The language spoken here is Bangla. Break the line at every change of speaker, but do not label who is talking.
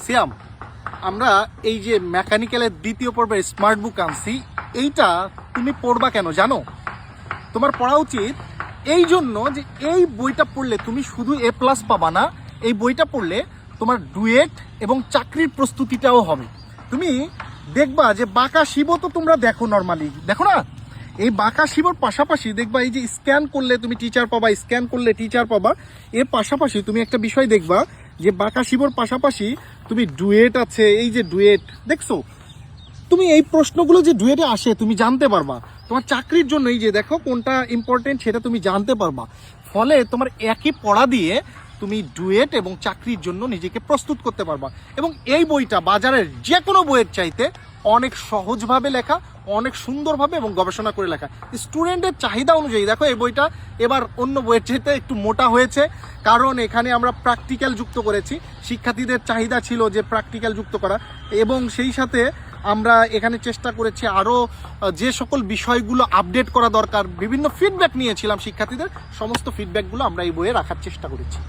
সিয়াম, আমরা এই যে মেকানিক্যালের দ্বিতীয় পর্বের স্মার্ট বুক আনছি, এইটা তুমি পড়বা কেন জানো? তোমার পড়া উচিত এই জন্য যে এই বইটা পড়লে তুমি শুধু A+ পাবা না, এই বইটা পড়লে তোমার ডুয়েট এবং চাকরির প্রস্তুতিটাও হবে। তুমি দেখবা যে বাঁকা শিবও তো তোমরা দেখো, নর্মালি দেখো না? এই বাঁকা শিবর পাশাপাশি দেখবা এই যে স্ক্যান করলে তুমি টিচার পাবা, স্ক্যান করলে টিচার পাবা। এর পাশাপাশি তুমি একটা বিষয় দেখবা যে বাঁকা শিবর পাশাপাশি তুমি ডুয়েট আছে, এই যে ডুয়েট দেখছো, তুমি এই প্রশ্নগুলো যে ডুয়েটে আসে তুমি জানতে পারবা। তোমার চাকরির জন্য এই যে দেখো কোনটা ইম্পর্টেন্ট সেটা তুমি জানতে পারবা। ফলে তোমার একই পড়া দিয়ে তুমি ডুয়েট এবং চাকরির জন্য নিজেকে প্রস্তুত করতে পারবা। এবং এই বইটা বাজারের যে কোনো বইয়ের চাইতে অনেক সহজভাবে লেখা, অনেক সুন্দরভাবে এবং গবেষণা করে লেখা। স্টুডেন্টের চাহিদা অনুযায়ী দেখো এই বইটা এবার অন্য বইয়ের চাইতে একটু মোটা হয়েছে, কারণ এখানে আমরা প্র্যাকটিক্যাল যুক্ত করেছি। শিক্ষার্থীদের চাহিদা ছিল যে প্র্যাকটিক্যাল যুক্ত করা, এবং সেই সাথে আমরা এখানে চেষ্টা করেছি আরও যে সকল বিষয়গুলো আপডেট করা দরকার, বিভিন্ন ফিডব্যাক নিয়েছিলাম শিক্ষার্থীদের, সমস্ত ফিডব্যাকগুলো আমরা এই বইয়ে রাখার চেষ্টা করেছি।